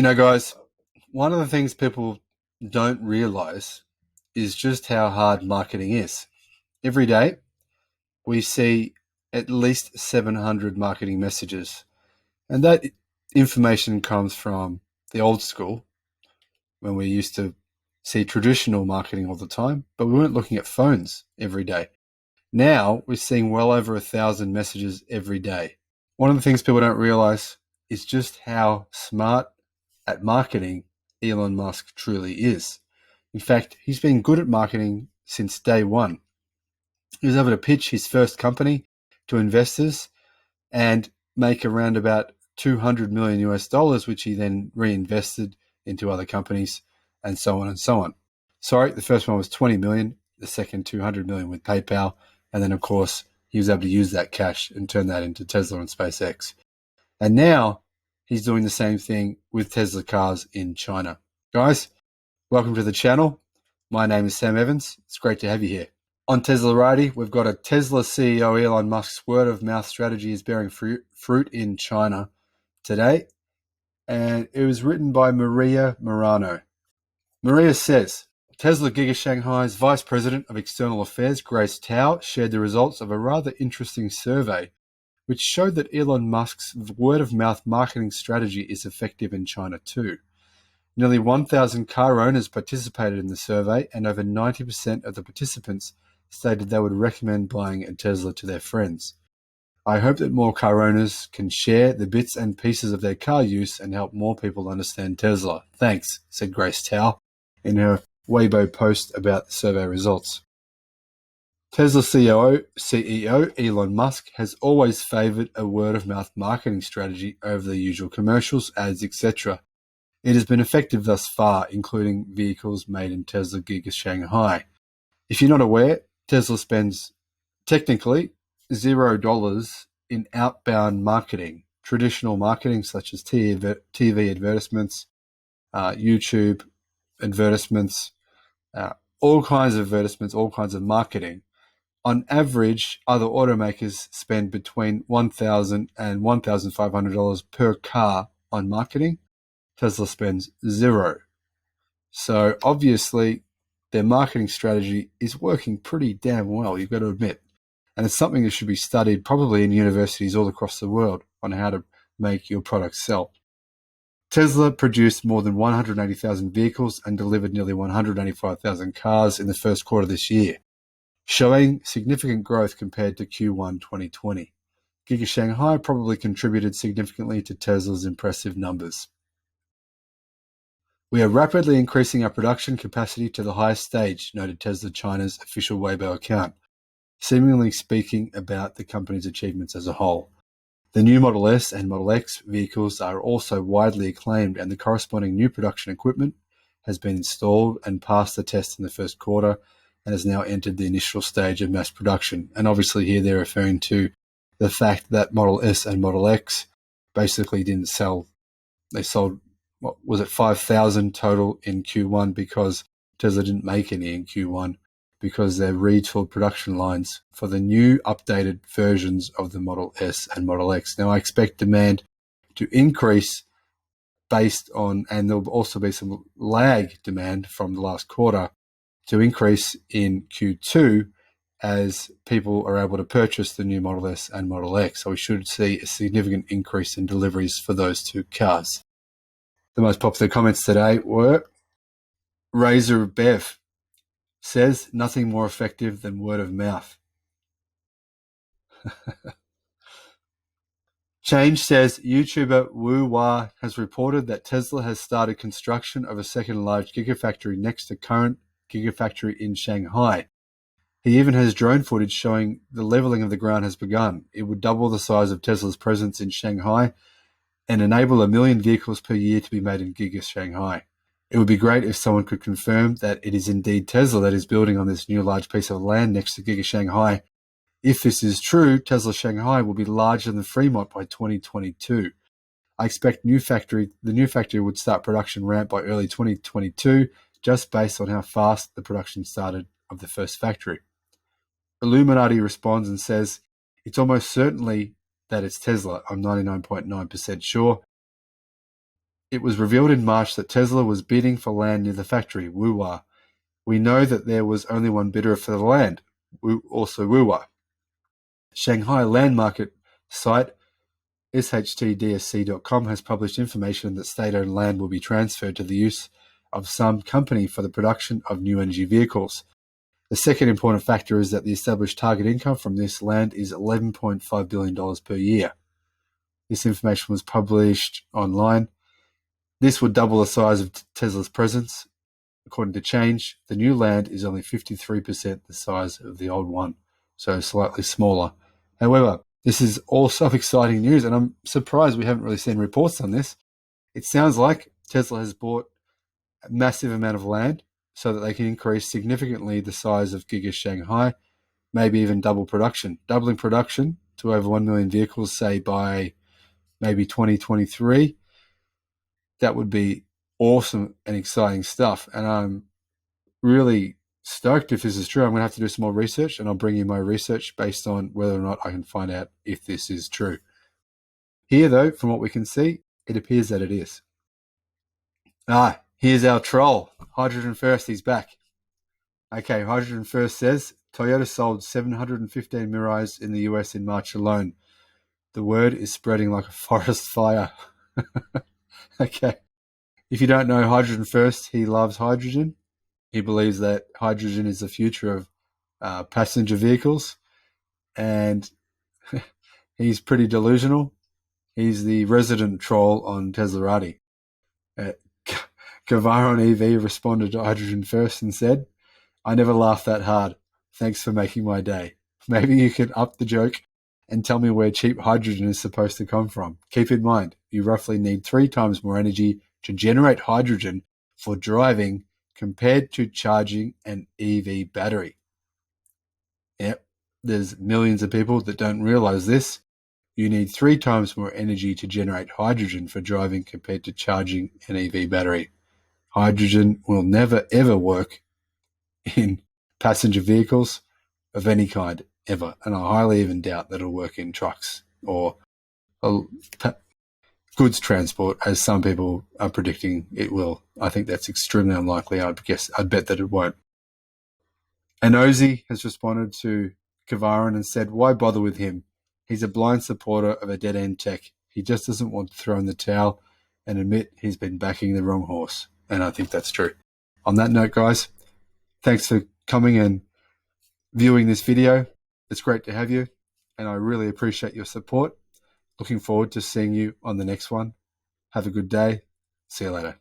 Guys, one of the things people don't realize is just how hard marketing is. Every day, we see at least 700 marketing messages. And that information comes from the old school, when we used to see traditional marketing all the time, but we weren't looking at phones every day. Now, we're seeing well over 1,000 messages every day. One of the things people don't realize is just how smart at marketing Elon Musk truly is. In fact, he's been good at marketing since day one. He was able to pitch his first company to investors and make around about 200 million US dollars, which he then reinvested into other companies and so on and so on. Sorry, the first one was 20 million, the second 200 million with PayPal. And then, of course, he was able to use that cash and turn that into Tesla and SpaceX. And now he's doing the same thing with Tesla cars in China. Guys, welcome to the channel. My name is Sam Evans. It's great to have you here. On Teslarati, we've got a Tesla CEO Elon Musk's word-of-mouth strategy is bearing fruit in China today. And it was written by Maria Morano. Maria says, Tesla Giga Shanghai's Vice President of External Affairs, Grace Tao, shared the results of a rather interesting survey which showed that Elon Musk's word-of-mouth marketing strategy is effective in China too. Nearly 1,000 car owners participated in the survey, and over 90% of the participants stated they would recommend buying a Tesla to their friends. I hope that more car owners can share the bits and pieces of their car use and help more people understand Tesla. Thanks, said Grace Tao in her Weibo post about the survey results. Tesla CEO Elon Musk has always favored a word-of-mouth marketing strategy over the usual commercials, ads, etc. It has been effective thus far, including vehicles made in Tesla Giga Shanghai. If you're not aware, Tesla spends technically $0 in outbound marketing, traditional marketing such as TV advertisements, YouTube advertisements, all kinds of advertisements, all kinds of marketing. On average, other automakers spend between $1,000 and $1,500 per car on marketing. Tesla spends $0. So obviously, their marketing strategy is working pretty damn well, you've got to admit. And it's something that should be studied probably in universities all across the world on how to make your product sell. Tesla produced more than 180,000 vehicles and delivered nearly 185,000 cars in the first quarter this year, showing significant growth compared to Q1 2020. Giga Shanghai probably contributed significantly to Tesla's impressive numbers. We are rapidly increasing our production capacity to the highest stage, noted Tesla China's official Weibo account, seemingly speaking about the company's achievements as a whole. The new Model S and Model X vehicles are also widely acclaimed, and the corresponding new production equipment has been installed and passed the test in the first quarter and has now entered the initial stage of mass production. And obviously here they're referring to the fact that Model S and Model X basically didn't sell. They sold, 5,000 total in Q1 because Tesla didn't make any in Q1 because they're retooled production lines for the new updated versions of the Model S and Model X. Now I expect demand to increase based on, and there'll also be some lag demand from the last quarter to increase in Q2 as people are able to purchase the new Model S and Model X. So we should see a significant increase in deliveries for those two cars. The most popular comments today were Razor Bev says nothing more effective than word of mouth. Change says YouTuber Wu Hua has reported that Tesla has started construction of a second large gigafactory next to current gigafactory in Shanghai. He even has drone footage showing the leveling of the ground has begun. It would double the size of Tesla's presence in Shanghai and enable 1 million vehicles per year to be made in Giga Shanghai. It would be great if someone could confirm that it is indeed Tesla that is building on this new large piece of land next to Giga Shanghai. If this is true, Tesla Shanghai will be larger than Fremont by 2022. I expect the new factory would start production ramp by early 2022, just based on how fast the production started of the first factory. Illuminati responds and says, it's almost certainly that it's Tesla. I'm 99.9% sure. It was revealed in March that Tesla was bidding for land near the factory, Wuwa. We know that there was only one bidder for the land, also Wuwa. Shanghai land market site shtdsc.com has published information that state-owned land will be transferred to the use of some company for the production of new energy vehicles. The second important factor is that the established target income from this land is $11.5 billion per year. This information was published online. This would double the size of Tesla's presence. According to Change, the new land is only 53% the size of the old one, so slightly smaller. However, this is also exciting news, and I'm surprised we haven't really seen reports on this. It sounds like Tesla has bought a massive amount of land so that they can increase significantly the size of Giga Shanghai, maybe even doubling production to over 1 million vehicles, say by maybe 2023. That would be awesome and exciting stuff. And I'm really stoked if this is true. I'm going to have to do some more research, and I'll bring you my research based on whether or not I can find out if this is true. Here, though, from what we can see, it appears that it is. Here's our troll. Hydrogen First, he's back. Okay, Hydrogen First says, Toyota sold 715 Mirais in the US in March alone. The word is spreading like a forest fire. Okay. If you don't know Hydrogen First, he loves hydrogen. He believes that hydrogen is the future of passenger vehicles, and he's pretty delusional. He's the resident troll on Teslarati. Kavaron EV responded to Hydrogen First and said, I never laughed that hard. Thanks for making my day. Maybe you could up the joke and tell me where cheap hydrogen is supposed to come from. Keep in mind, you roughly need 3 times more energy to generate hydrogen for driving compared to charging an EV battery. Yep, there's millions of people that don't realize this. You need 3 times more energy to generate hydrogen for driving compared to charging an EV battery. Hydrogen will never ever work in passenger vehicles of any kind ever, and I highly even doubt that it'll work in trucks or goods transport, as some people are predicting it will. I think that's extremely unlikely. I'd bet that it won't. Anozi has responded to Kavaron and said, why bother with him? He's a blind supporter of a dead-end tech. He just doesn't want to throw in the towel and admit he's been backing the wrong horse. And I think that's true. On that note, guys, thanks for coming and viewing this video. It's great to have you, and I really appreciate your support. Looking forward to seeing you on the next one. Have a good day. See you later.